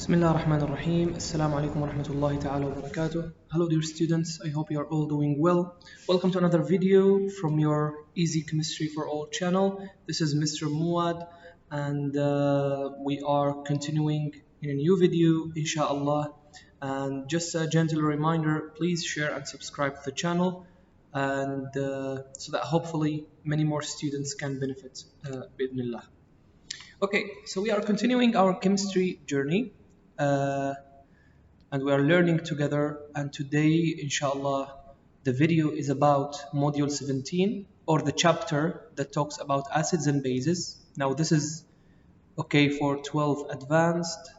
Bismillah ar-Rahman ar-Rahim. Assalamu alaikum wa rahmatullahi ta'ala wa barakatuh. Hello dear students, I hope you are all doing well. Welcome to another video from your Easy Chemistry for All channel. This is Mr. Muad and we are continuing in a new video, inshallah. And just a gentle reminder, please share and subscribe to the channel and so that hopefully many more students can benefit bi'idhnillah. Okay, so we are continuing our chemistry journey and we are learning together, and today inshallah the video is about module 17 or the chapter that talks about acids and bases. Now this is okay for 12 advanced,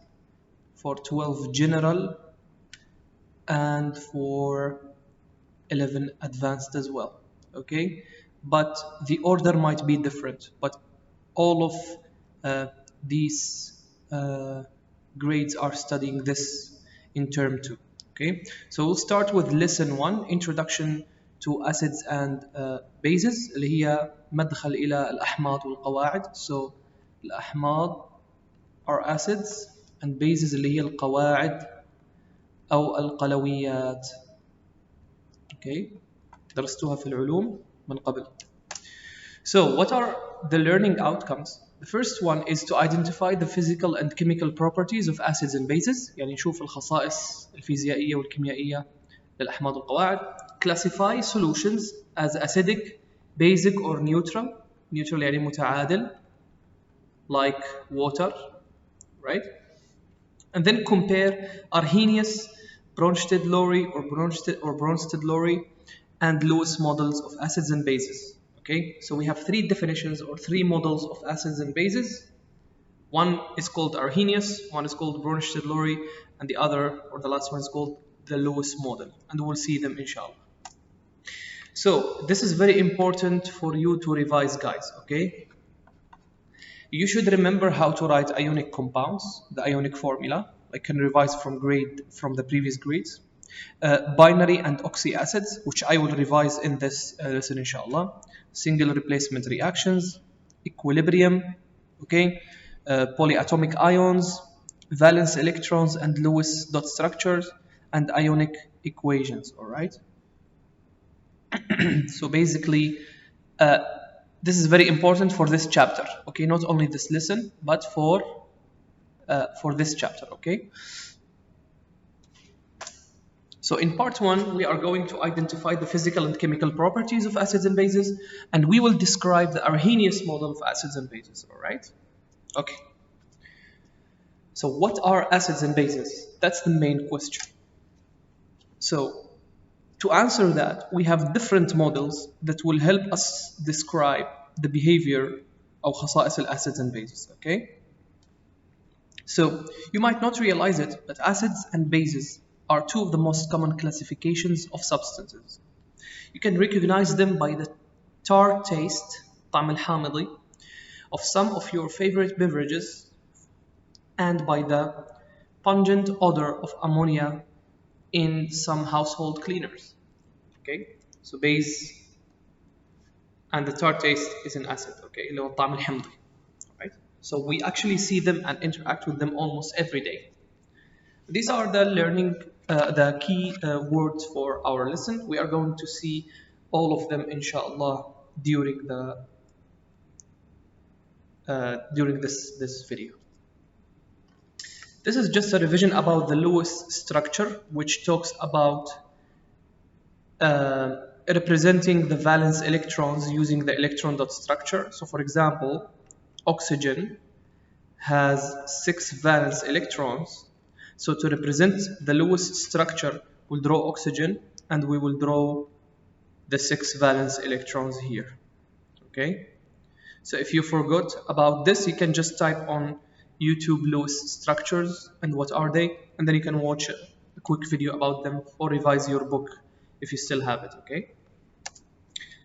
for 12 general, and for 11 advanced as well, okay, but the order might be different, but all of these grades are studying this in term 2. Okay, so we'll start with lesson 1, introduction to acids and bases, اللي هي مدخل إلى الأحماض والقواعد. So الأحماض are acids and bases اللي هي القواعد أو القلويات. Okay, درستوها في العلوم من قبل. So what are the learning outcomes? The first one is to identify the physical and chemical properties of acids and bases. يعني نشوف الخصائص الفيزيائية والكيميائية للأحماض والقواعد. Classify solutions as acidic, basic or neutral. Neutral يعني متعادل, like water, right? And then compare Arrhenius, Bronsted-Lowry or Bronsted-Lowry and Lewis models of acids and bases. Okay, so we have three definitions or three models of acids and bases. One is called Arrhenius, one is called Bronsted-Lowry, and the other, or the last one, is called the Lewis model, and we'll see them inshallah. So this is very important for you to revise, guys. Okay, you should remember how to write ionic compounds, the ionic formula. I can revise from the previous grades. Binary and oxy acids, which I will revise in this lesson inshallah. Single replacement reactions, equilibrium, okay, polyatomic ions, valence electrons and Lewis dot structures, and ionic equations. All right. So basically, this is very important for this chapter. Okay, not only this lesson, but for this chapter. Okay. So in part 1, we are going to identify the physical and chemical properties of acids and bases, and we will describe the Arrhenius model of acids and bases, all right? Okay. So what are acids and bases? That's the main question. So to answer that, we have different models that will help us describe the behavior of خصائص acids and bases, okay? So you might not realize it, but acids and bases are two of the most common classifications of substances. You can recognize them by the tart taste, طعم الحامضي, of some of your favorite beverages, and by the pungent odor of ammonia in some household cleaners. Okay, so base and the tart taste is an acid. Okay, اللي هو الطعم الحمضي. Right? So we actually see them and interact with them almost every day. These are the the key words for our lesson. We are going to see all of them, inshallah, during this video. This is just a revision about the Lewis structure, which talks about representing the valence electrons using the electron dot structure. So, for example, oxygen has 6 valence electrons. So to represent the Lewis structure, we'll draw oxygen and we will draw the 6 valence electrons here. Okay? So if you forgot about this, you can just type on YouTube Lewis structures and what are they, and then you can watch a quick video about them or revise your book if you still have it. Okay?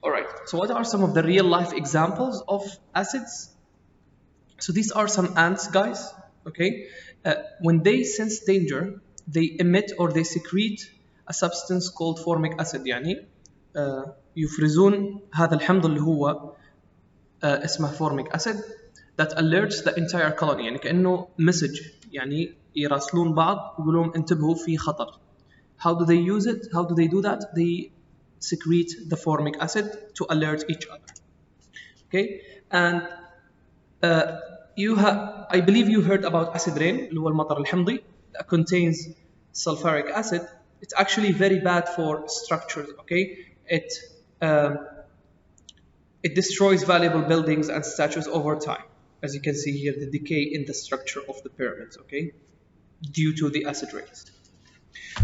Alright, so what are some of the real life examples of acids? So these are some ants, guys. Okay, when they sense danger, they emit or they secrete a substance called formic acid. يعني يفرزون هذا الحمض اللي هو اسمه formic acid that alerts the entire colony. يعني كأنه message يعني يراسلون بعض يقولون لهم انتبهوا في خطر. How do they use it? How do they do that? They secrete the formic acid to alert each other. Okay, and I believe you heard about acid rain اللي هو المطر الحمضي that contains sulfuric acid. It's actually very bad for structures. Okay, it destroys valuable buildings and statues over time. As you can see here, the decay in the structure of the pyramids, okay, due to the acid rains.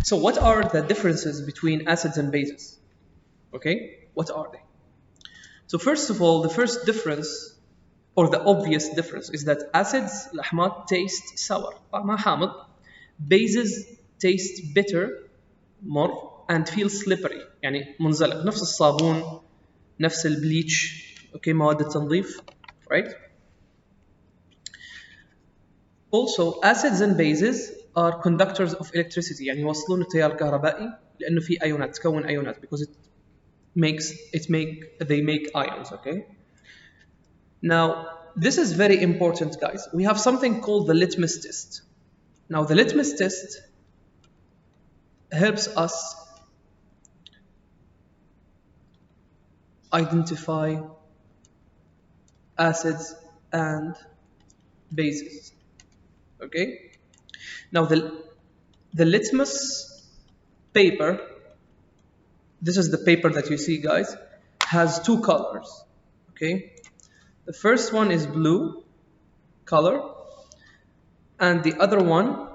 So what are the differences between acids and bases? Okay, what are they? So first of all, the first difference, or the obvious difference, is that acids الأحماض taste sour, طعمها حامض. Bases taste bitter, مر, and feel slippery, يعني منزلق, نفس الصابون, نفس البليتش, okay, مواد التنظيف, right? Also, acids and bases are conductors of electricity, يعني يوصلون التيار الكهربائي لأنه في أيونات, تكون أيونات, because they make ions, okay? Now, this is very important, guys. We have something called the litmus test. Now, the litmus test helps us identify acids and bases. Okay. Now the litmus paper, this is the paper that you see, guys, has two colors. Okay. The first one is blue color, and the other one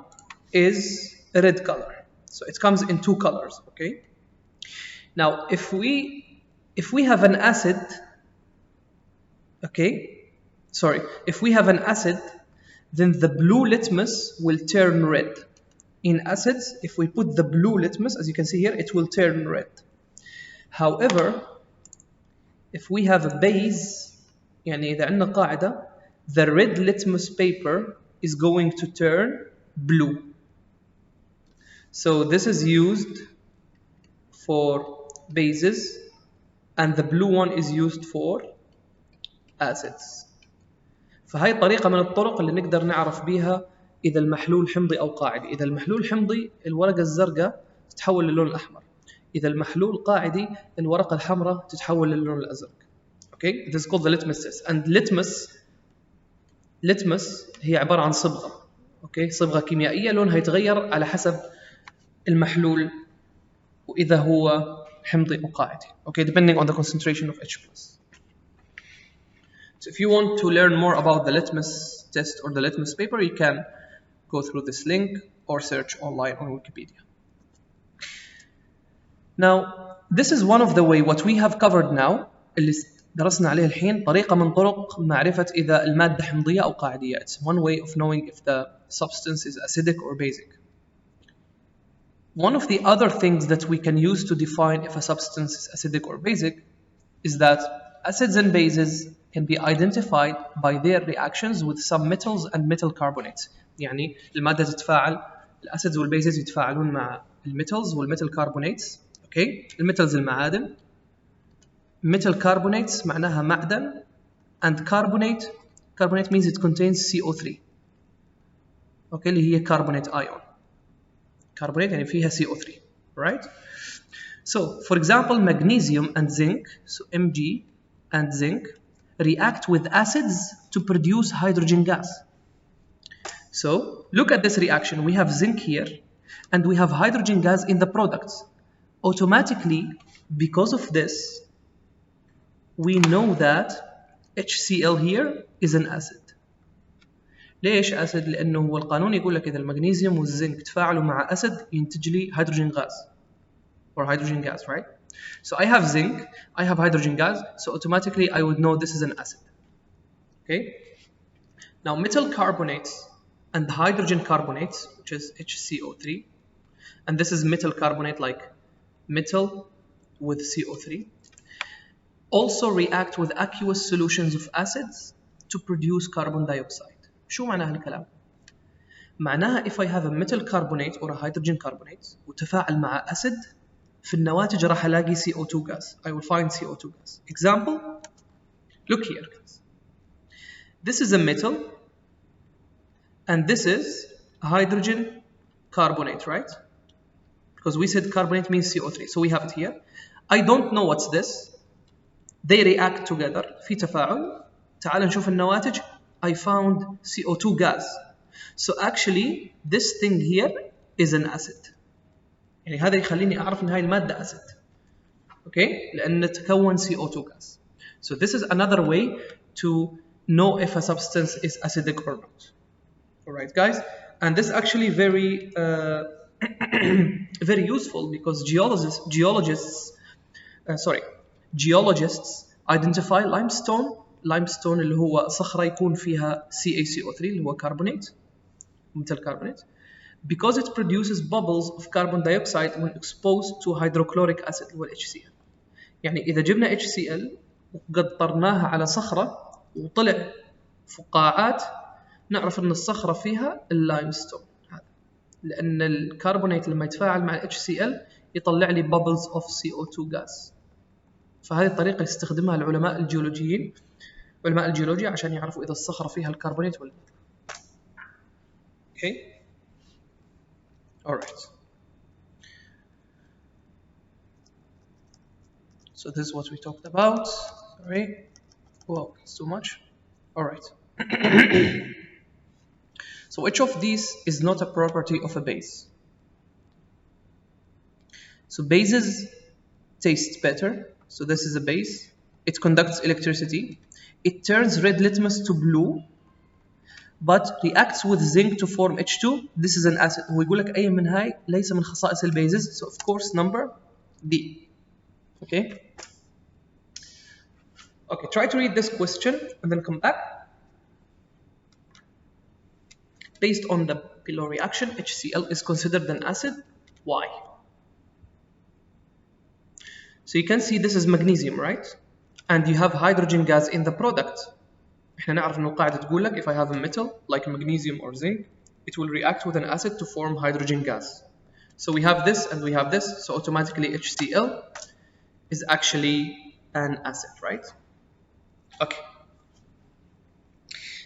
is red color. So it comes in two colors. Okay. Now if we have an acid, okay, sorry, if we have an acid, then the blue litmus will turn red. In acids, if we put the blue litmus, as you can see here, it will turn red. However, if we have a base, يعني إذا عندنا قاعدة, the red litmus paper is going to turn blue. So this is used for bases, and the blue one is used for acids. فهي طريقة من الطرق اللي نقدر نعرف بيها إذا المحلول حمضي أو قاعدي. إذا المحلول حمضي الورقة الزرقاء تتحول للون الأحمر. إذا المحلول قاعدي الورقة الحمراء تتحول للون الأزرق. Okay, this is called the litmus test. And litmus هي عبارة عن صبغة. Okay, صبغة كيميائية لونها يتغير على حسب المحلول وإذا هو حمضي أو قاعدي. Okay, depending on the concentration of H+. So if you want to learn more about the litmus test or the litmus paper, you can go through this link or search online on Wikipedia. Now, this is one of the way what we have covered now, اللي درسنا عليه الحين, طريقة من طرق معرفة إذا المادة حمضية أو قاعدية. It's one way of knowing if the substance is acidic or basic. One of the other things that we can use to define if a substance is acidic or basic is that acids and bases can be identified by their reactions with some metals and metal carbonates. يعني المادة تتفاعل, الأسيدز والبيزز يتفاعلون مع الميتالز والميتال كاربونيتس. Okay, الميتالز المعادن, metal carbonates معناها معدن, and carbonate means it contains CO3. Okay, اللي هي carbonate ion. Carbonate يعني فيها CO3, right? So, for example, magnesium and zinc, so Mg and zinc, react with acids to produce hydrogen gas. So, look at this reaction. We have zinc here, and we have hydrogen gas in the products. Automatically, because of this, we know that HCl here is an acid. ليش acid؟ لأنه هو القانون يقول لك إذا المغنيسيوم والزنك تفاعلوا مع acid ينتج لي hydrogen gas or hydrogen gas, right? So I have zinc, I have hydrogen gas, so automatically I would know this is an acid. Okay? Now metal carbonates and hydrogen carbonates, which is HCO3, and this is metal carbonate like metal with CO3, also react with aqueous solutions of acids to produce carbon dioxide. شو معناها الكلام؟ معناها if I have a metal carbonate or a hydrogen carbonate وتفاعل مع acid, في النواتج راح ألاقي CO2 gas. I will find CO2 gas. Example, look here guys. This is a metal and this is hydrogen carbonate, right? Because we said carbonate means CO3, so we have it here. I don't know what's this. They react together في تفاعل. تعال نشوف النواتج. I found CO2 gas. So actually this thing here is an acid. يعني هذا يخليني أعرف إن هاي المادة acid. Okay? لأن تكون CO2 gas. So this is another way to know if a substance is acidic or not. Alright guys? And this actually very very useful because geologists identify limestone اللي هو صخرة يكون فيها CaCO3 اللي هو carbonate مثل carbonate because it produces bubbles of carbon dioxide when exposed to hydrochloric acid اللي هو HCl. يعني إذا جبنا HCl وقطرناها على صخرة وطلع فقاعات نعرف أن الصخرة فيها اللايمستون هذا لأن الكربونات لما يتفاعل مع HCl يطلع لي bubbles of CO2 gas. فهذه الطريقة يستخدمها العلماء الجيولوجيين علماء الجيولوجيا عشان يعرفوا إذا الصخرة فيها الكربونات ولا لا. Okay. All right. So this is what we talked about. Sorry. Whoa, it's too much. All right. So which of these is not a property of a base? So bases taste better. So this is a base. It conducts electricity. It turns red litmus to blue, but reacts with zinc to form H2. This is an acid. هو يقول لك أي من هاي ليس من خصائص البيزز. So of course number D. Okay. Okay. Try to read this question and then come back. Based on the below reaction, HCl is considered an acid. Why? So you can see this is magnesium, right? And you have hydrogen gas in the product. احنا نعرف انه القاعدة تقول لك if I have a metal like magnesium or zinc, it will react with an acid to form hydrogen gas. So we have this and we have this, so automatically HCl is actually an acid, right? Okay.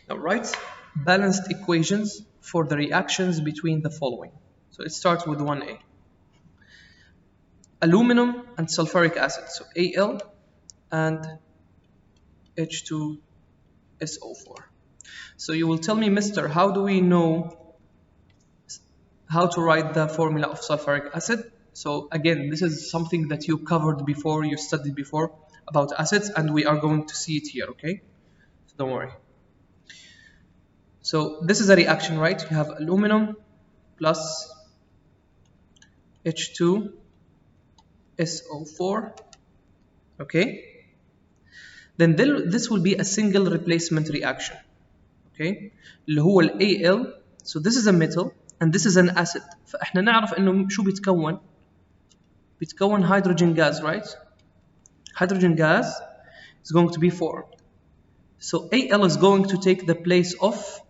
Now write balanced equations for the reactions between the following. So it starts with 1A. Aluminum and sulfuric acid, so Al and H2SO4. So you will tell me, Mister, how do we know how to write the formula of sulfuric acid? So again, this is something that you covered before, you studied before about acids, and we are going to see it here, okay? So don't worry. So this is a reaction, right? You have aluminum plus H2SO4, okay? Then this will be a single replacement reaction, okay? اللي هو ال Al. So this is a metal and this is an acid. فإحنا نعرف إنه شو بيتكون hydrogen gas, right? Hydrogen gas is going to be formed. So Al is going to take the place of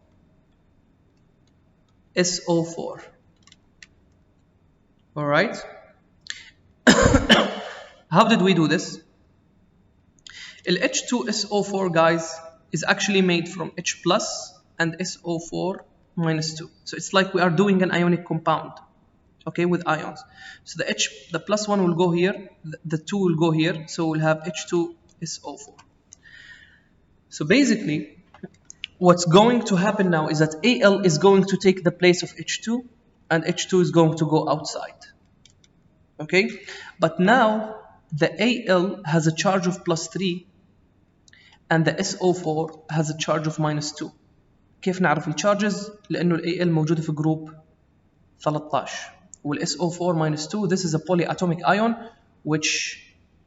SO4. All right? How did we do this? The H2SO4, guys, is actually made from H plus and SO4 minus 2. So it's like we are doing an ionic compound, okay, with ions. So the plus one will go here, the 2 will go here, so we'll have H2SO4. So basically, what's going to happen now is that Al is going to take the place of H2 and H2 is going to go outside. Okay? But now the Al has a charge of plus 3 and the SO4 has a charge of minus 2. كيف نعرف الcharges؟ لأنه Al موجودة في group 13 وال SO4 minus 2, this is a polyatomic ion which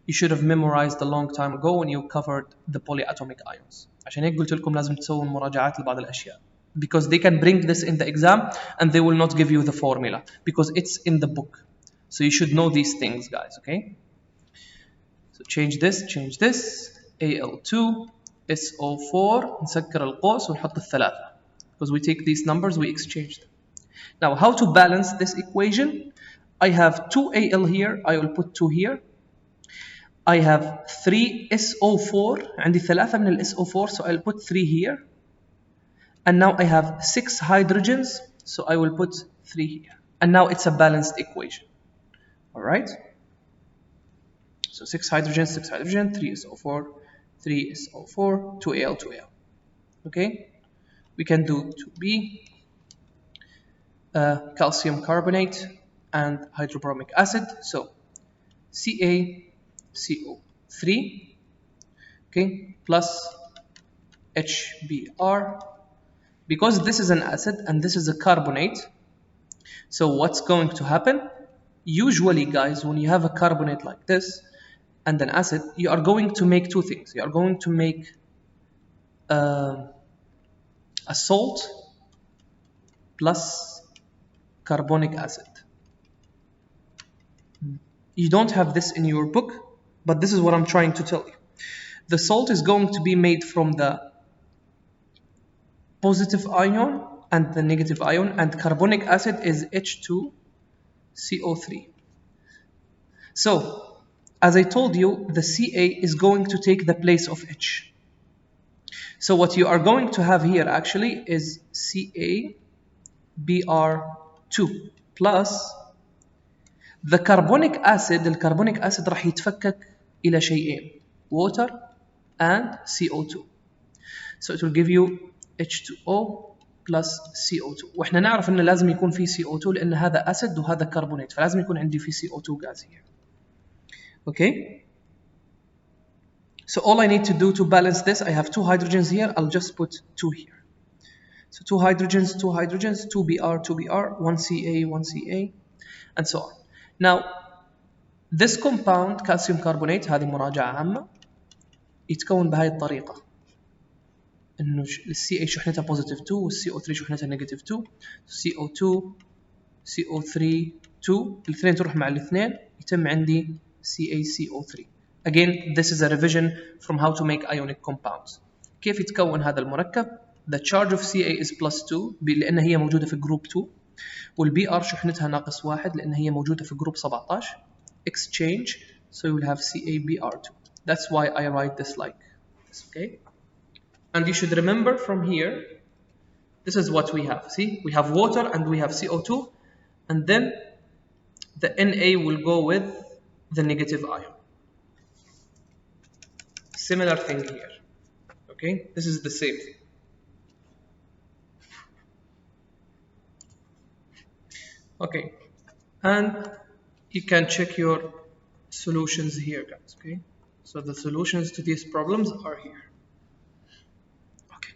you should have memorized a long time ago when you covered the polyatomic ions. عشان هيك قلت لكم لازم تسوون مراجعات لبعض الأشياء. Because they can bring this in the exam and they will not give you the formula because it's in the book. So you should know these things, guys, okay? So change this, Al2, SO4, نسكر القوس ونحط الثلاثة. Because we take these numbers, we exchange them. Now, how to balance this equation? I have 2 Al here, I will put 2 here. I have 3 SO4, عندي 3 من ال SO4, so I'll put 3 here. And now I have 6 hydrogens, So I will put 3 here. And now it's a balanced equation. All right? So 6 hydrogen, 3SO4, 3SO4, 2Al, 2Al. Okay? We can do 2B, calcium carbonate, and hydrobromic acid. So CaCO3, okay, plus HBr. Because this is an acid and this is a carbonate, so what's going to happen? Usually, guys, when you have a carbonate like this and an acid, you are going to make two things. You are going to make a salt plus carbonic acid. You don't have this in your book, but this is what I'm trying to tell you. The salt is going to be made from the positive ion and the negative ion, and carbonic acid is H2CO3. So, as I told you, the Ca is going to take the place of H. So what you are going to have here actually is CaBr2 plus the carbonic acid. الكربونيك acid راح يتفكك إلى شيئين, water and CO2. So it will give you H2O plus CO2. واحنا نعرف انه لازم يكون في CO2 لان هذا acid وهذا carbonate, فلازم يكون عندي في CO2 gas here. Okay? So all I need to do to balance this, I have 2 hydrogens here, I'll just put 2 here. So 2 hydrogens, 2Br, 2Br, 1Ca, 1Ca, and so on. Now, this compound, calcium carbonate, هذه مراجعة عامة, يتكون بهاي الطريقة. إنه الCa شحنتها positive 2 والCO3 شحنتها negative 2. CO2, CO3, 2, الاثنين تروح مع الاثنين, يتم عندي CaCO3. Again, this is a revision from how to make ionic compounds. كيف يتكون هذا المركب؟ The charge of Ca is plus 2 لأن هي موجودة في group 2, والBr شحنتها ناقص 1 لأن هي موجودة في group 17. Exchange, so you will have CaBr2. That's why I write this like this, okay? And you should remember from here, this is what we have. See, we have water and we have CO2, and then the Na will go with the negative ion. Similar thing here. Okay, this is the same thing. Okay, and you can check your solutions here, guys. Okay, so the solutions to these problems are here. Okay,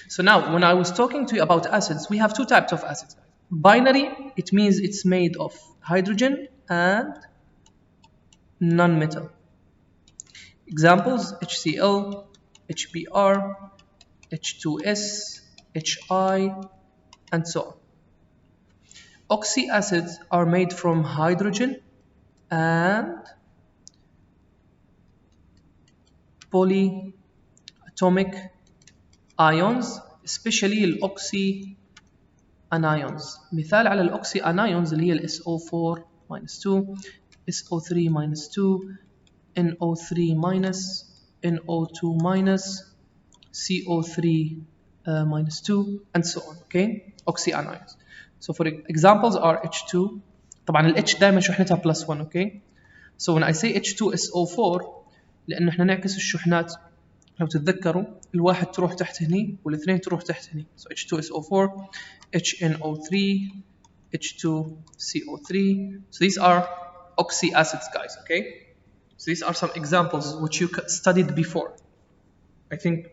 so now when I was talking to you about acids, we have 2 types of acids. Binary, it means it's made of hydrogen and non-metal. Examples: HCl, HBr, H2S, Hi, and so on. Oxy acids are made from hydrogen and polyatomic ions, especially الأوكسي anions. مثال على الأوكسي anions اللي هي ال SO4 minus 2, SO3 minus 2, NO3 minus, NO2 minus, CO3 minus 2, and so on. Okay, oxy anions. So for examples are H2. طبعا ال H دائما شحنتها plus 1. Okay, so when I say H2SO4 لأنه احنا نعكس الشحنات. لو تتذكروا الواحد تروح تحت هني والاثنين تروح تحت هني. So H2SO4, HNO3, H2CO3. So these are oxy acids, guys. Okay, so these are some examples which you studied before. I think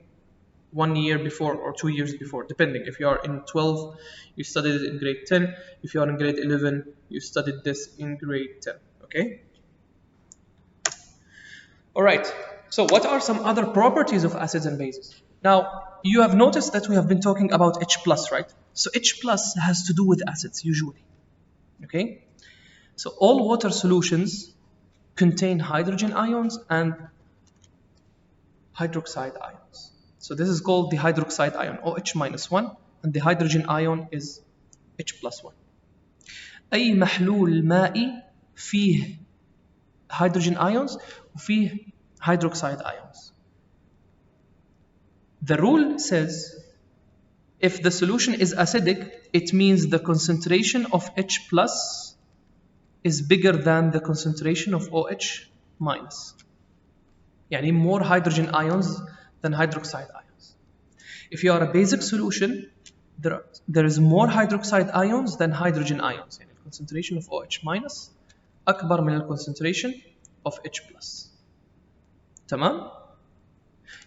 1 year before or 2 years before, depending. If you are in 12, you studied it in grade 10. If you are in grade 11, you studied this in grade 10. Okay? All right. So what are some other properties of acids and bases? Now, you have noticed that we have been talking about H+, right? So H+ has to do with acids, usually. Okay? So all water solutions contain hydrogen ions and hydroxide ions. So this is called the hydroxide ion, OH-1, and the hydrogen ion is H+1. أي محلول مائي فيه hydrogen ions وفيه hydroxide ions. The rule says if the solution is acidic, it means the concentration of H plus is bigger than the concentration of OH minus. يعني more hydrogen ions than hydroxide ions. If you are a basic solution, there is more hydroxide ions than hydrogen ions. يعني concentration of OH minus أكبر من concentration of H plus. تمام؟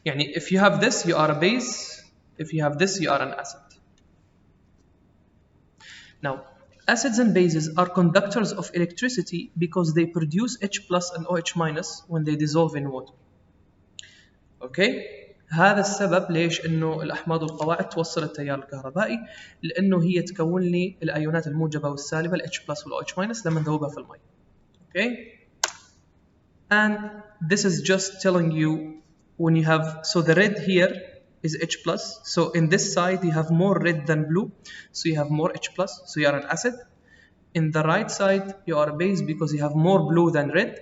يعني if you have this, you are a base. If you have this, you are an acid. Now, acids and bases are conductors of electricity because they produce H plus and OH minus when they dissolve in water. Okay? هذا السبب ليش انه الاحماض والقواعد توصل التيار الكهربائي، لانه هي تكون لي الايونات الموجبه والسالبه ال H plus وال OH minus لما نذوبها في المي. Okay? And this is just telling you when you have, so the red here is H plus, so in this side you have more red than blue, so you have more H plus, so you are an acid. In the right side you are a base because you have more blue than red.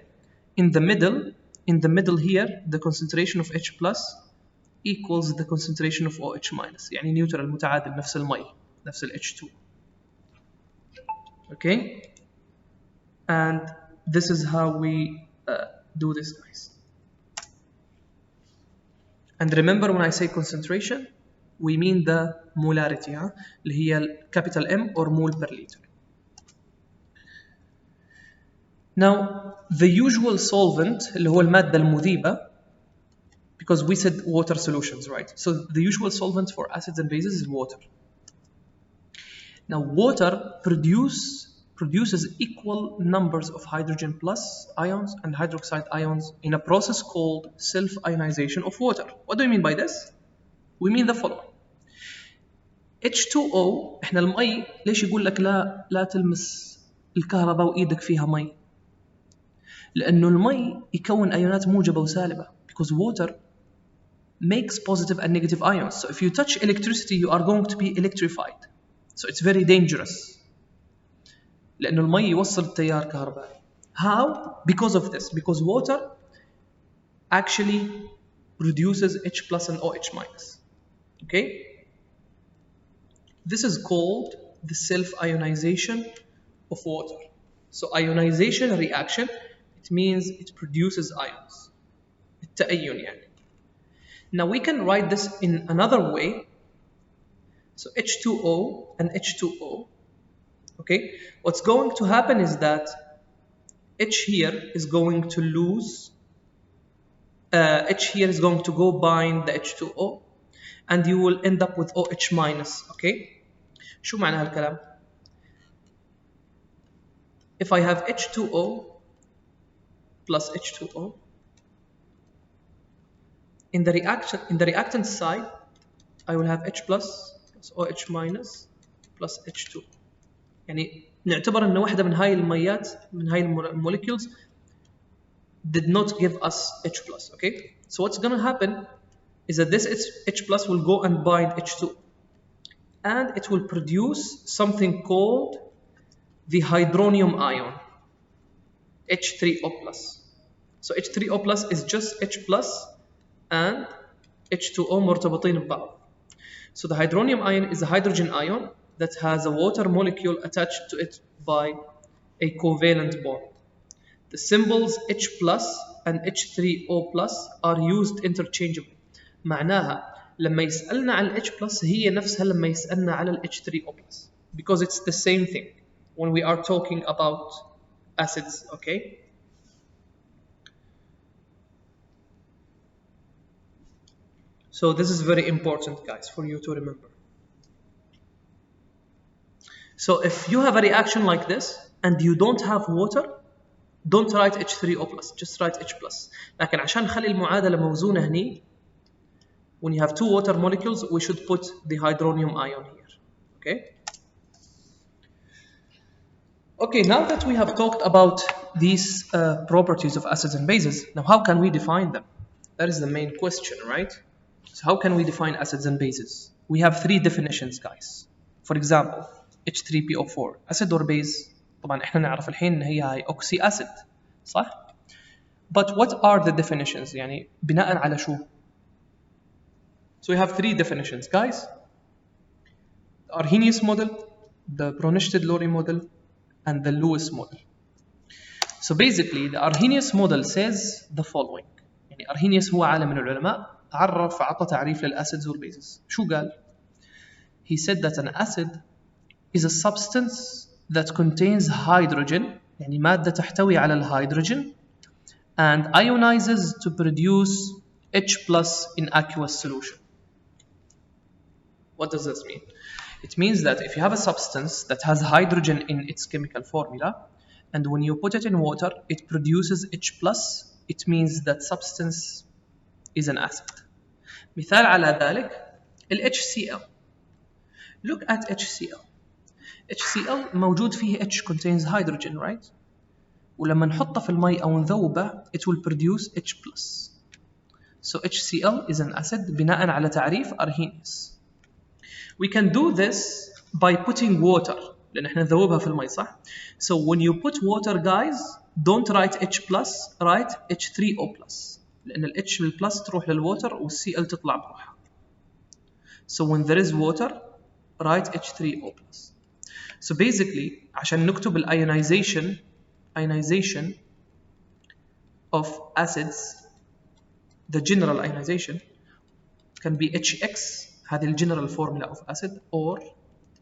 In the middle here the concentration of H plus equals the concentration of OH minus, يعني neutral متعادل نفس المي نفس ال H2. Okay, and this is how we do this, guys. And remember, when I say concentration, we mean the molarity, اللي هي capital M or mole per liter. Now, the usual solvent اللي هو المادة المذيبة, because we said water solutions, right? So the usual solvent for acids and bases is water. Now, water produces equal numbers of hydrogen plus ions and hydroxide ions in a process called self-ionization of water. What do we mean by this? We mean the following. H2O, احنا المي ليش يقول لك لا تلمس الكهرباء وايدك فيها مي؟ لأنه المي يكون أيونات موجبة وسالبة, because water makes positive and negative ions. So if you touch electricity, you are going to be electrified. So it's very dangerous. لأنه المي يوصل التيار كهربائي. How? Because of this. Because water actually produces H plus and OH minus. Okay? This is called the self-ionization of water. So ionization reaction, it means it produces ions. التأين يعني. Now we can write this in another way. So H2O and H2O. Okay, what's going to happen is that H here is going to lose, H here is going to go bind the H2O, and you will end up with OH minus. Okay, شو معنى هالكلام؟ If I have H2O plus H2O, in the reactant side, I will have H plus OH minus plus H2. يعني نعتبر ان واحده من هاي الميات من هاي الموليكيولز did not give us H plus. Okay, so what's going to happen is that this H plus will go and bind H2 and it will produce something called the hydronium ion, H3O plus. So H3O plus is just H plus and H2O مرتبطين ببعض. So the hydronium ion is a hydrogen ion that has a water molecule attached to it by a covalent bond. The symbols H plus and H3O plus are used interchangeably. معناها لما يسألنا على ال H plus هي نفسها لما يسألنا على ال H3O plus, because it's the same thing when we are talking about acids. Okay. So this is very important, guys, for you to remember. So if you have a reaction like this and you don't have water, don't write H3O plus, just write H plus. لكن عشان نخلي المعادلة موزونة هني, when you have two water molecules, we should put the hydronium ion here. Okay? Okay, now that we have talked about these properties of acids and bases, now how can we define them? That is the main question, right? So how can we define acids and bases? We have three definitions, guys. For example, H3PO4, acid or base. طبعا احنا نعرف الحين ان هي هاي oxy acid, صح؟ But what are the definitions? يعني بناء على شو? So we have three definitions, guys. Arrhenius model, the Bronsted-Lowry model, and the Lewis model. So basically the Arrhenius model says the following. يعني Arrhenius هو عالم من العلماء عطى تعريف للأسيدز والبيزز. شو قال؟ He said that an acid is a substance that contains hydrogen, يعني مادة تحتوي على الهيدروجين, and ionizes to produce H plus in aqueous solution. What does this mean? It means that if you have a substance that has hydrogen in its chemical formula, and when you put it in water, it produces H plus, it means that substance is an acid. مثال على ذلك ال HCl. Look at HCl. HCl موجود فيه H contains hydrogen, right? ولما نحطه في المي أو نذوبه, it will produce H plus. So HCl is an acid بناء على تعريف Arrhenius. We can do this by putting water, لأن احنا نذوبها في المي صح؟ So when you put water guys, don't write H plus, write H3O plus. لأن ال H بالبلس تروح للwater وال Cl تطلع بروحها. So when there is water, write H3O plus. So basically عشان نكتب ال ionization of acids, the general ionization can be HX, هذه الجنرال فورمولا of acid, or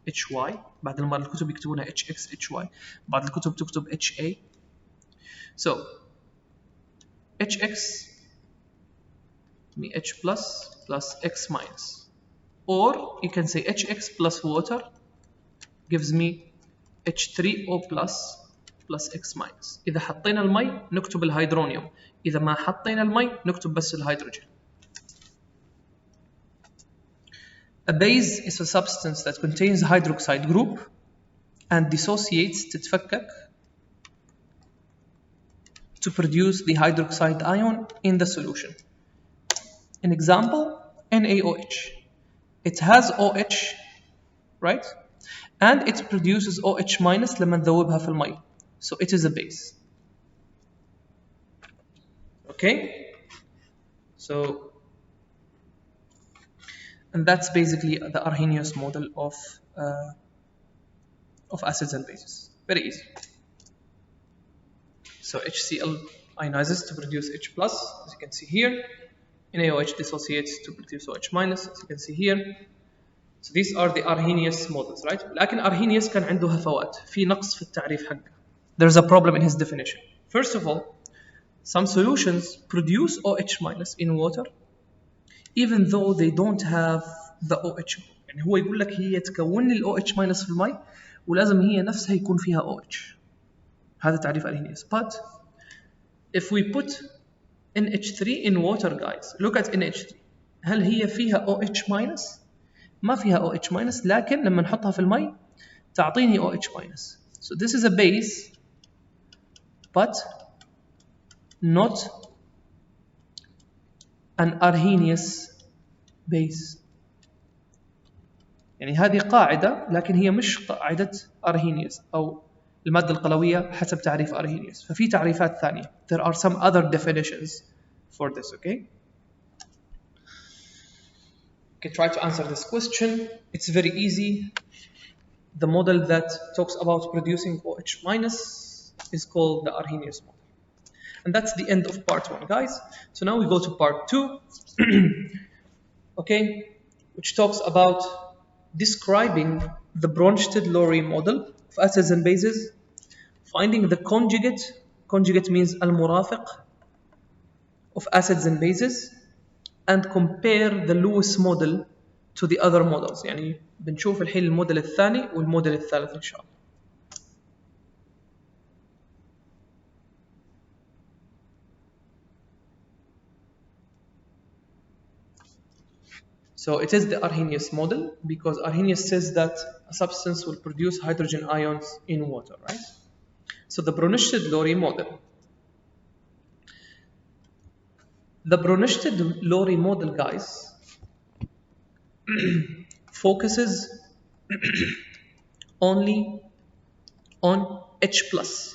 HY. بعض المرات الكتب يكتبونها HX HY, بعض الكتب تكتب HA. So HX me H plus plus X minus, or you can say HX plus water gives me H3O plus plus X minus. إذا حطينا المي نكتب الهيدرونيوم، إذا ما حطينا المي نكتب بس الهيدروجين. A base is a substance that contains hydroxide group and dissociates تتفكك to produce the hydroxide ion in the solution. An example, NaOH. It has OH, right? And it produces OH minus لما نذوبها في المي. So it is a base. Okay? So, and that's basically the Arrhenius model of acids and bases. Very easy. So HCl ionizes to produce H plus, as you can see here. NaOH dissociates to produce OH minus, as you can see here. So these are the Arrhenius models, right? لكن Arrhenius كان عنده هفوات، في نقص في التعريف حقه. There's a problem in his definition. First of all, some solutions produce OH minus in water, even though they don't have the OH. يعني هو يقول لك هي تكون لي ال OH minus في المي ولازم هي نفسها يكون فيها OH. هذا تعريف Arrhenius. But if we put NH3 in water, guys, look at NH3. هل هي فيها OH minus؟ ما فيها OH minus، لكن لما نحطها في المي تعطيني OH minus. So this is a base, but not an Arrhenius base. يعني هذه قاعدة لكن هي مش قاعدة Arrhenius أو المادة القلوية حسب تعريف Arrhenius. ففي تعريفات ثانية. There are some other definitions for this, okay? Okay, try to answer this question. It's very easy. The model that talks about producing OH minus is called the Arrhenius model. And that's the end of part 1, guys. So now we go to part 2, okay, which talks about describing the Bronsted-Lowry model of acids and bases, finding the conjugate means al-murafiq of acids and bases, and compare the Lewis model to the other models. يعني بنشوف الحين الموديل الثاني والموديل الثالث إن شاء الله. So it is the Arrhenius model because Arrhenius says that a substance will produce hydrogen ions in water, right? So the Bronsted-Lowry model. The Bronsted-Lowry model, guys, focuses only on H plus.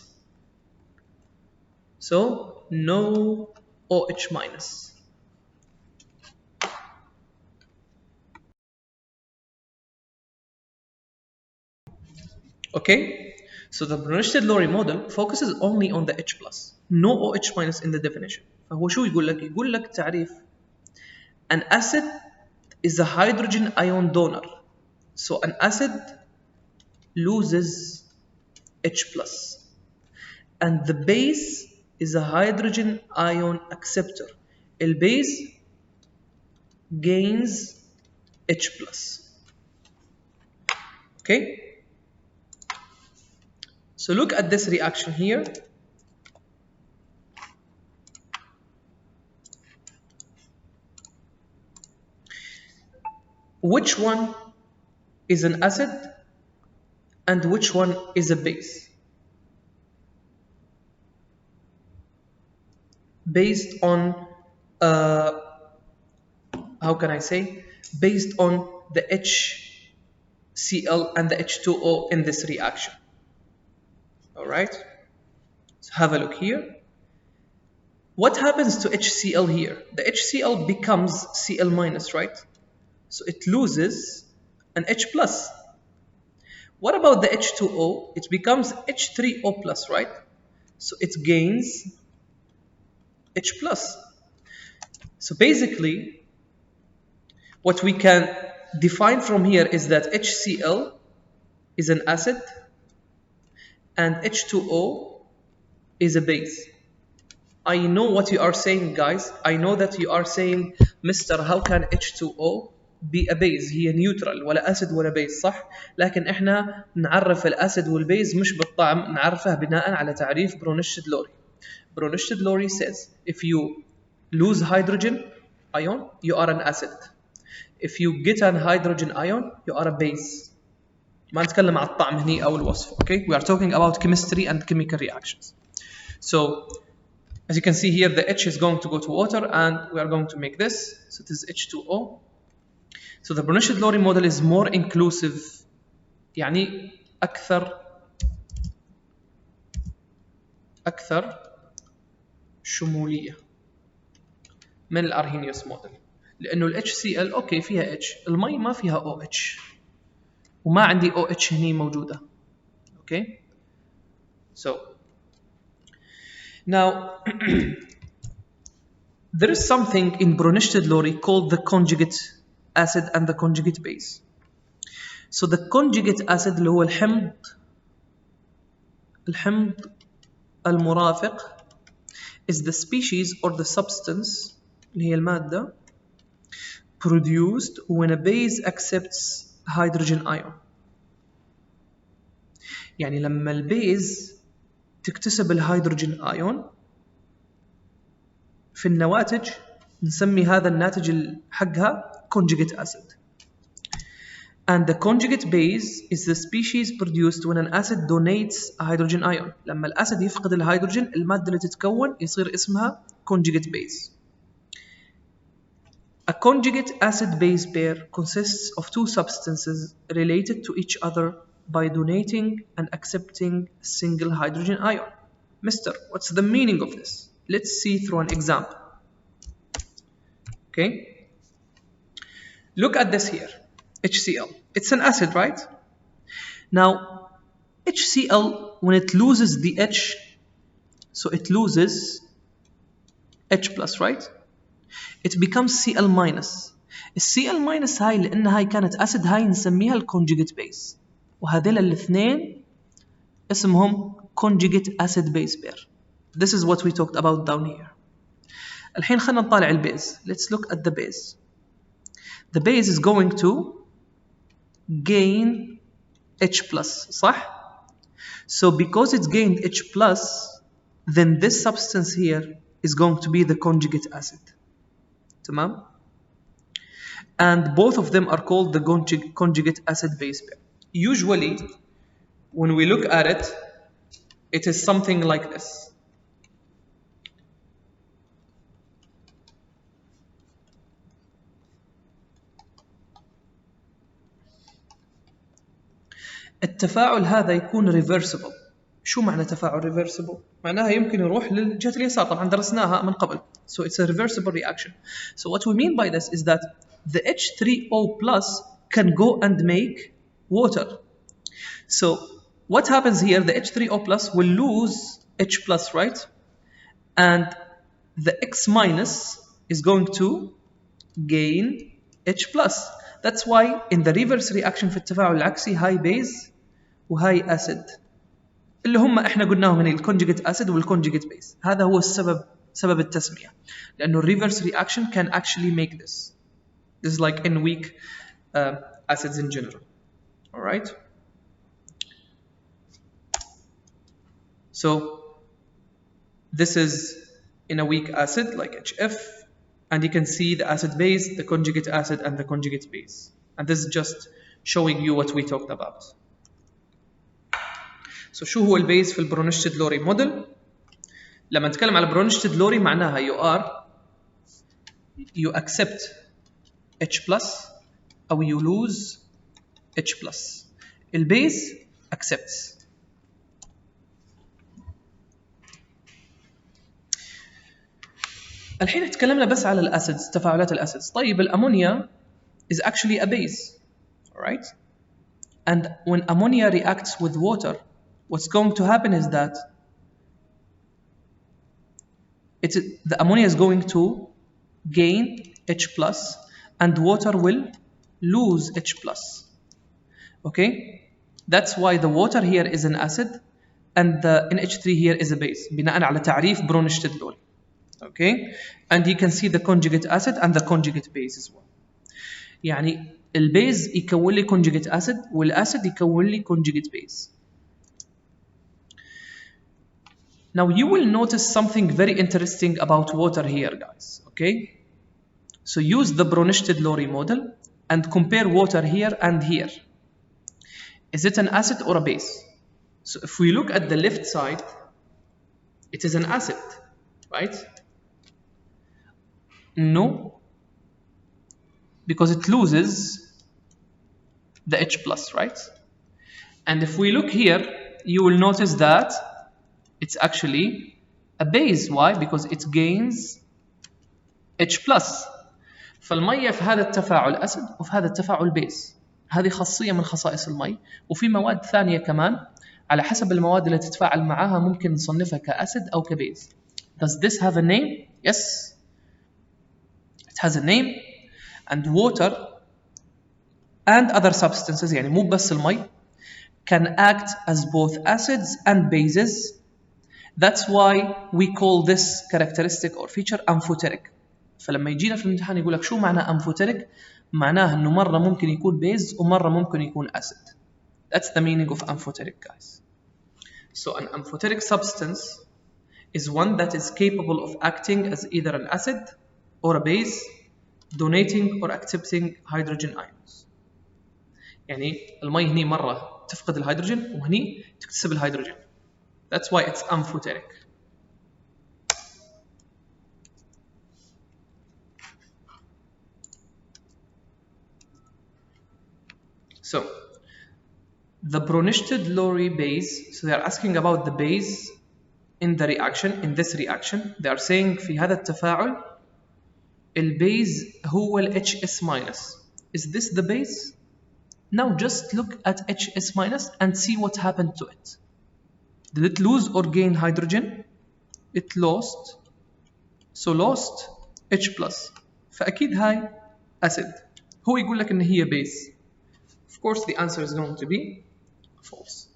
So no OH minus. Okay, so the Brunstad-Lowry model focuses only on the H+, no OH- in the definition. فهو شو يقول لك؟ يقول لك تعريف an acid is a hydrogen ion donor. So an acid loses H+, and the base is a hydrogen ion acceptor. The base gains H+. Okay? So look at this reaction here. Which one is an acid and which one is a base? Based on, how can I say? Based on the HCl and the H2O in this reaction. Alright? So have a look here. What happens to HCl here? The HCl becomes Cl minus, right? So it loses an H plus. What about the H2O? It becomes H3O plus, right? So it gains H plus. So basically, what we can define from here is that HCl is an acid and H2O is a base. I know what you are saying, guys. I know that you are saying, Mr. how can H2O be a base؟ هي neutral ولا acid ولا base، صح؟ لكن احنا نعرف الاسيد والبيز مش بالطعم، نعرفه بناء على تعريف Brunstad-Lowry. Brunstad-Lowry says if you lose hydrogen ion, you are an acid. If you get an hydrogen ion, you are a base. ما نتكلم على الطعم هني أو الوصف. Okay, we are talking about chemistry and chemical reactions. So as you can see here, the H is going to go to water and we are going to make this. So it is H2O. So the Brunstad-Lowry model is more inclusive. يعني أكثر شمولية من الأرهينيوس موديل. لأنه ال HCl أوكي فيها H، المي ما فيها OH وما عندي OH هني موجودة. Okay. So now there is something in Brunstad-Lowry called the conjugate acid and the conjugate base. So the conjugate acid اللي هو الحمض المرافق is the species or the substance اللي هي المادة produced when a base accepts hydrogen ion. يعني لما البيز تكتسب الهيدروجين ايون في النواتج نسمي هذا الناتج حقها conjugate acid. And the conjugate base is the species produced when an acid donates a hydrogen ion. لما الأسيد يفقد الهيدروجين المادة اللي تتكون يصير اسمها conjugate base. A conjugate acid-base pair consists of two substances related to each other by donating and accepting a single hydrogen ion. Mister, what's the meaning of this? Let's see through an example. Okay. Look at this here. HCl. It's an acid, right? Now, HCl, when it loses the H, so it loses H plus, right? It becomes Cl minus. الCl minus هاي لأن هاي كانت أسيد هاي نسميها الكونجيجيت بيس، وهذيل الاثنين اسمهم conjugate acid base pair. This is what we talked about down here. الحين خلنا نطالع البيز. Let's look at the base. The base is going to gain H plus, صح? So because it's gained H plus, then this substance here is going to be the conjugate acid. تمام؟ And both of them are called the conjugate acid base pair. Usually, when we look at it, it is something like this. التفاعل هذا يكون reversible. شو معنى تفاعل reversible؟ معناها يمكن يروح للجهة اليسار، طبعا درسناها من قبل. So it's a reversible reaction. So what we mean by this is that the H3O plus can go and make water. So what happens here, the H3O plus will lose H plus, right? And the X minus is going to gain H plus. That's why in the reverse reaction في التفاعل العكسي high base وهاي acid اللي هم احنا قلناهم هنا الكونجيجيت acid والكونجيجيت base. هذا هو سبب التسمية. لأنه reverse reaction can actually make this. This is like in weak acids in general. All right. So this is in a weak acid like HF, and you can see the acid base, the conjugate acid, and the conjugate base. And this is just showing you what we talked about. So شو هو البيز في البرونشتد لوري موديل؟ لما نتكلم على برونشتد لوري معناها you accept H plus أو you lose H plus. البيز accepts. الحين تكلمنا بس على الاسيدز، تفاعلات الاسيدز. طيب الامونيا is actually a base, right? And when ammonia reacts with water, what's going to happen is that the ammonia is going to gain H plus and water will lose H plus. Okay? That's why the water here is an acid and the NH3 here is a base بناء على تعريف برونشتد لوري. Okay, and you can see the conjugate acid and the conjugate base as well. يعني البيز يكون لي conjugate acid والacid يكون لي conjugate base. Now you will notice something very interesting about water here, guys. Okay, so use the Bronsted-Lowry model and compare water here and here. Is it an acid or a base? So if we look at the left side, it is an acid, right? No, because it loses the H plus, right? And if we look here, you will notice that it's actually a base. Why? Because it gains H plus. فالمية في هذا التفاعل أسيد وفي هذا التفاعل بيز. هذه خاصية من خصائص المي، وفي مواد ثانية كمان على حسب المواد اللي تتفاعل معاها ممكن نصنفها كأسيد أو كبيز. Does this have a name? Yes. Has a name, and water and other substances يعني مو بس المي can act as both acids and bases. That's why we call this characteristic or feature amphoteric. فلما يجينا في الامتحان يقول لك شو معنى amphoteric؟ معناه انه مرة ممكن يكون base ومرة ممكن يكون acid. That's the meaning of amphoteric, guys. So an amphoteric substance is one that is capable of acting as either an acid or a base, donating or accepting hydrogen ions. يعني المي هني مرة تفقد الهيدروجين وهني تكتسب الهيدروجين. That's why it's amphoteric. So the Bronsted-Lowry base, so they are asking about the base in the reaction, in this reaction. They are saying في هذا التفاعل البيز هو ال HS minus. Is this the base? Now just look at HS minus and see what happened to it. Did it lose or gain hydrogen? It lost. So lost H plus. فأكيد هاي acid. هو يقول لك إن هي base. Of course the answer is going to be false.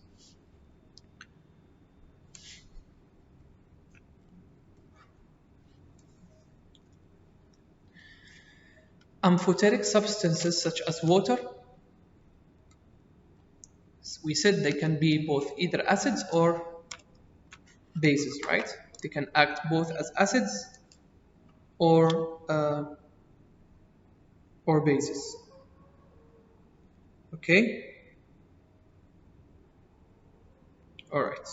Amphoteric substances such as water, we said they can be both either acids or bases, right? They can act both as acids or bases. Okay? All right.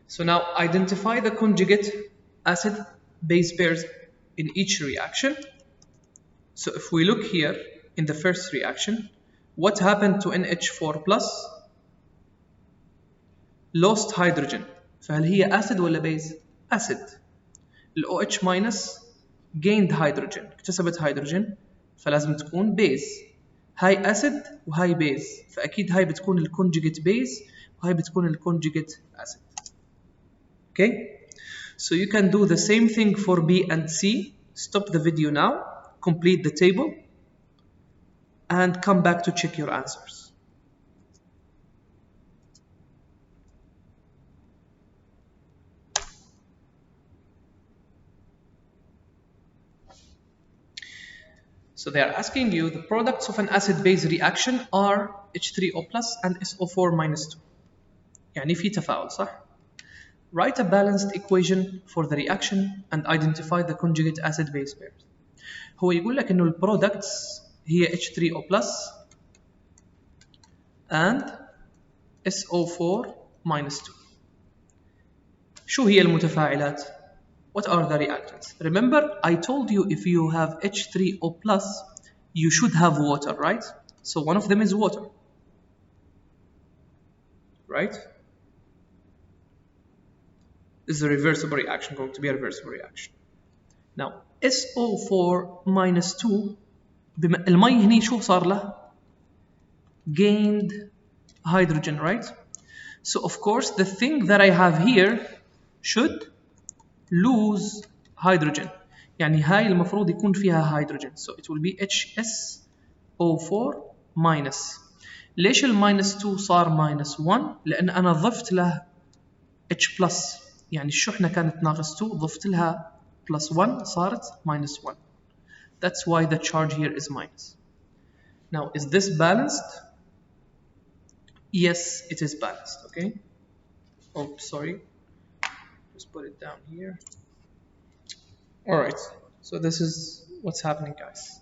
So now identify the conjugate acid base pairs in each reaction. So if we look here in the first reaction, what happened to NH4 plus? Lost hydrogen. فهل هي acid ولا base? Acid. ال OH minus gained hydrogen. اكتسبت hydrogen فلازم تكون base. هاي أسيد وهاي بيز، فأكيد هاي بتكون الكونجيجيت بيز وهاي بتكون الكونجيجيت أسيد. Okay, so you can do the same thing for B and C. Stop the video now, complete the table, and come back to check your answers. So they are asking you the products of an acid-base reaction are H3O plus and SO4 minus 2. يعني في تفاعل صح؟ Write a balanced equation for the reaction and identify the conjugate acid-base pairs. هو يقول لك إنه البرودكتس هي H3O plus and SO4 minus 2. شو هي المتفاعلات؟ What are the reactants? Remember, I told you if you have H3O plus, you should have water, right? So one of them is water, right? This is a reversible reaction, going to be a reversible reaction. Now, SO4 minus 2, المي هني شو صار له؟ Gained hydrogen, right? So of course, the thing that I have here should lose hydrogen. يعني هاي المفروض يكون فيها hydrogen. So it will be HSO4 minus. ليش الماينس 2 صار minus 1؟ لأن أنا ضفت له H plus. يعني الشحنة كانت ناقص 2 ضفت لها plus 1 صارت minus 1. That's why the charge here is minus. Now, is this balanced? Yes, it is balanced, okay? Oh, sorry. Just put it down here. Alright, so this is what's happening, guys.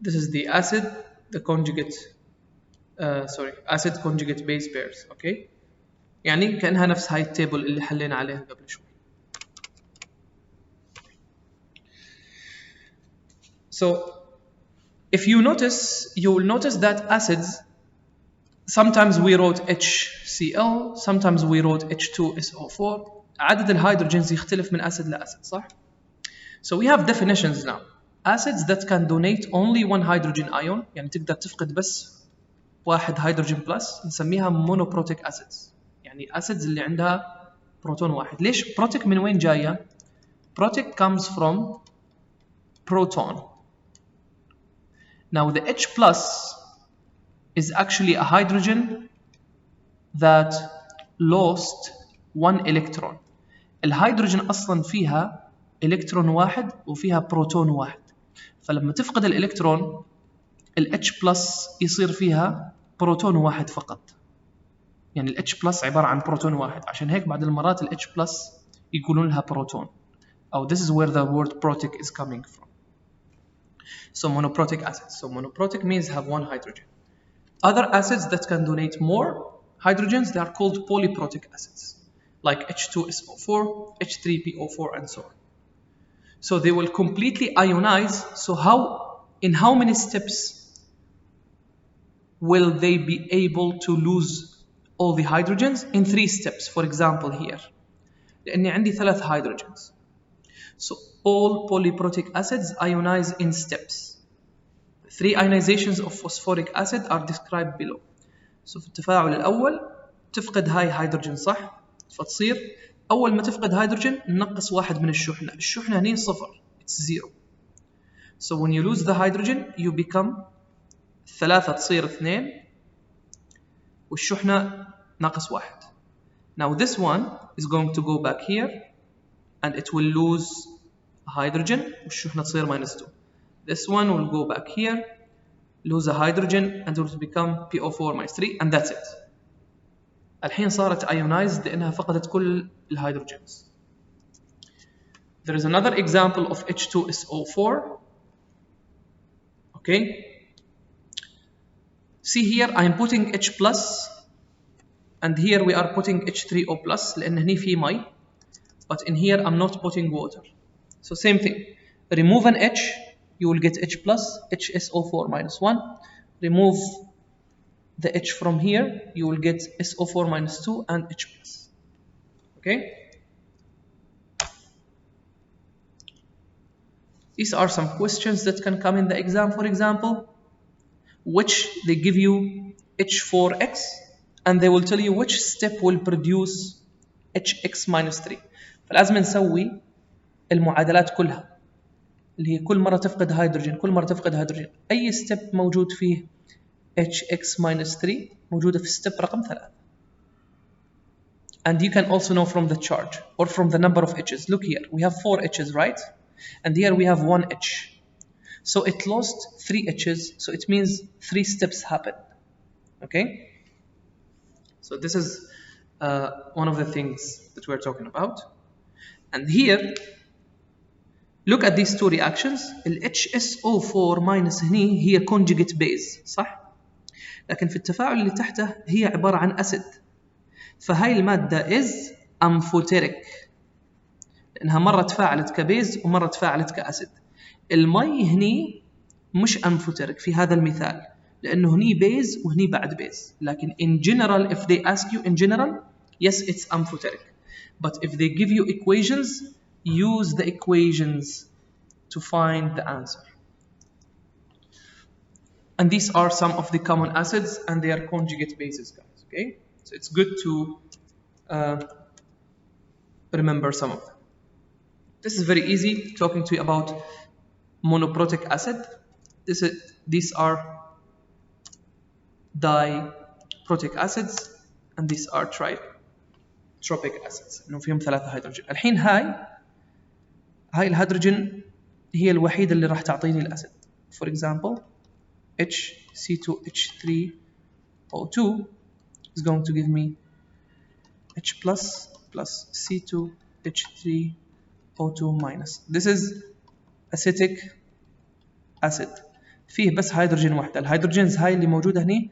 This is the acid, the conjugate, acid conjugate base pairs, okay? يعني كأنها نفس هاي التيبل اللي حلينا عليها قبل شوي. So, if you notice, you will notice that acids, sometimes we wrote HCl, sometimes we wrote H2SO4. عدد الهيدروجينز يختلف من acid لacid, صح؟ So we have definitions now. Acids that can donate only one hydrogen ion, يعني تقدر تفقد بس واحد هيدروجين بلس، نسميها monoprotic acids. يعني acids اللي عندها بروتون واحد. ليش protic من وين جاية؟ Protic comes from proton. Now the H plus is actually a hydrogen that lost one electron. الهيدروجين أصلا فيها إلكترون واحد وفيها بروتون واحد. فلما تفقد الإلكترون ال H plus يصير فيها بروتون واحد فقط. يعني ال H plus عبارة عن بروتون واحد. عشان هيك بعض المرات ال H plus يقولون لها بروتون. أو this is where the word protic is coming from. So monoprotic acids. So monoprotic means have one hydrogen. Other acids that can donate more hydrogens, they are called polyprotic acids, like H2SO4, H3PO4, and so on. So they will completely ionize. So in how many steps will they be able to lose all the hydrogens? In 3 steps. For example, here. لأني عندي 3 hydrogens. So all polyprotic acids ionize in steps. 3 ionizations of phosphoric acid are described below. So في التفاعل الأول تفقد هاي هيدروجين صح؟ فتصير أول ما تفقد هيدروجين ننقص واحد من الشحنة. الشحنة هني صفر. It's 0. So when you lose the hydrogen you become 3 تصير 2 والشحنة ناقص 1. Now this one is going to go back here and it will lose hydrogen والشحنة تصير minus 2. This one will go back here, lose a hydrogen and it will become PO4 minus 3 and that's it. الحين صارت ionized لأنها فقدت كل الهيدروجينز. There is another example of H2SO4. Okay. See here I am putting H plus and here we are putting H3O plus لأن هني في مي. But in here I'm not putting water. So same thing. Remove an H, you will get H plus, HSO4 minus 1. Remove the H from here, you will get SO4 minus 2 and H plus. Okay? These are some questions that can come in the exam, for example. which they give you h4x and they will tell you which step will produce hx minus 3. فلازم نسوي المعادلات كلها اللي هي كل مرة تفقد هيدروجين كل مرة تفقد هيدروجين. أي ستيب موجود فيه hx minus 3 موجودة في ستيب رقم 3. And you can also know from the charge or from the number of h's. Look here, we have 4 h's, right? And here we have 1 h. So it lost 3 h's, so it means 3 steps happen. Okay? So this is one of the things that we're talking about. And here, look at these two reactions. ال HSO4 minus هني هي conjugate base، صح؟ لكن في التفاعل اللي تحته هي عبارة عن أسيد. فهاي المادة is amphoteric لأنها مرة تفاعلت كبيز ومرة تفاعلت كأسيد. المي هني مش amphoteric في هذا المثال لأنه هني بيز وهني بعد بيز. لكن in general if they ask you in general yes it's amphoteric. But if they give you equations, use the equations to find the answer. And these are some of the common acids and they are conjugate bases, guys. Okay, so it's good to remember some of them. This is very easy talking to you about monoprotic acid. These are diprotic acids and these are tropic acids انه فيهم 3 هيدروجين. الحين هاي الهيدروجين هي الوحيدة اللي راح تعطيني الأسيد. For example HC2H3O2 is going to give me H plus C2H3O2 minus. This is acetic acid. فيه بس هيدروجين واحدة. الهيدروجينز هاي اللي موجودة هني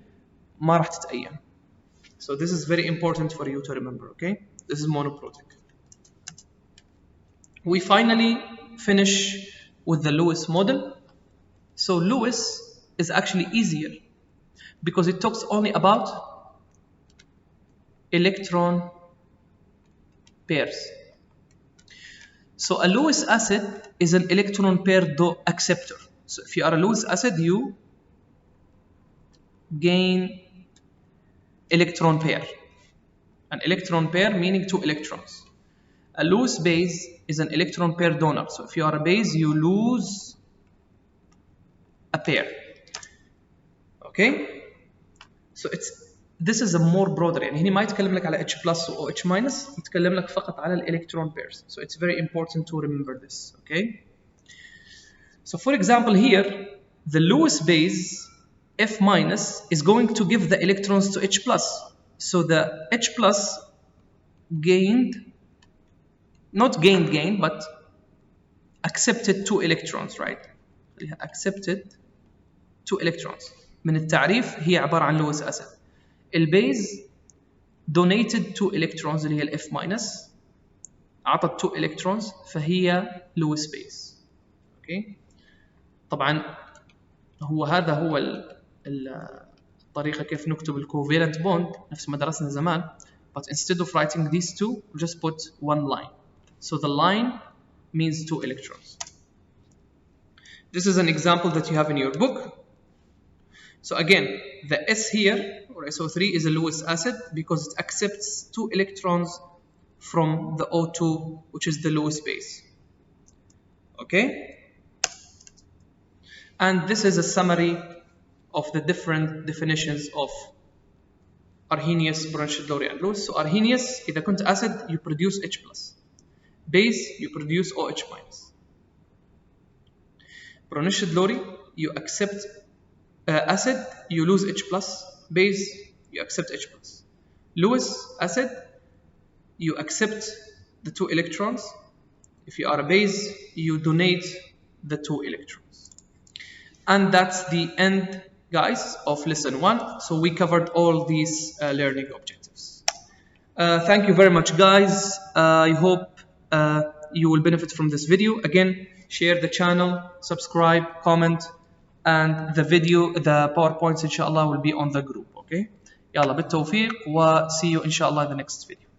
ما راح تتأين. So this is very important for you to remember, okay? This is monoprotic. We finally finish with the Lewis model. So Lewis is actually easier because it talks only about electron pairs. So a Lewis acid is an electron pair acceptor. So if you are a Lewis acid, you gain electron pair. An electron pair meaning 2 electrons. A Lewis base is an electron pair donor. So if you are a base, you lose a pair. Okay? So this is a more broader. يعني هنا ما يتكلم لك على H plus or H minus. يتكلم لك فقط على electron pairs. So it's very important to remember this. Okay? So for example here, the Lewis base F minus is going to give the electrons to H plus. So the H plus gained, but accepted 2 electrons, right? Accepted 2 electrons. من التعريف هي عبارة عن Lewis acid. البيز donated 2 electrons اللي هي ال F minus. عطت 2 electrons فهي Lewis base. Okay? طبعا هذا هو الطريقة كيف نكتب الكوفالنت بوند نفس ما درسنا زمان. But instead of writing these two, we just put one line. So the line means 2 electrons. This is an example that you have in your book. So again, the S here, or SO3, is a Lewis acid because it accepts 2 electrons from the O2, which is the Lewis base. Okay? And this is a summary of the different definitions of Arrhenius, Brunschett, Lowry, and Lewis. So Arrhenius, إذا كنت acid, you produce H+. Base, you produce OH-. Brunschett, Lowry, you accept acid, you lose H+. Base, you accept H+. Lewis, acid, you accept the 2 electrons. If you are a base, you donate the 2 electrons. And that's the end, guys, of lesson 1. So we covered all these learning objectives. Thank you very much, guys. I hope you will benefit from this video. Again, share the channel, subscribe, comment, and the PowerPoints inshallah will be on the group. Okay? يلا بالتوفيق و see you inshallah in the next video.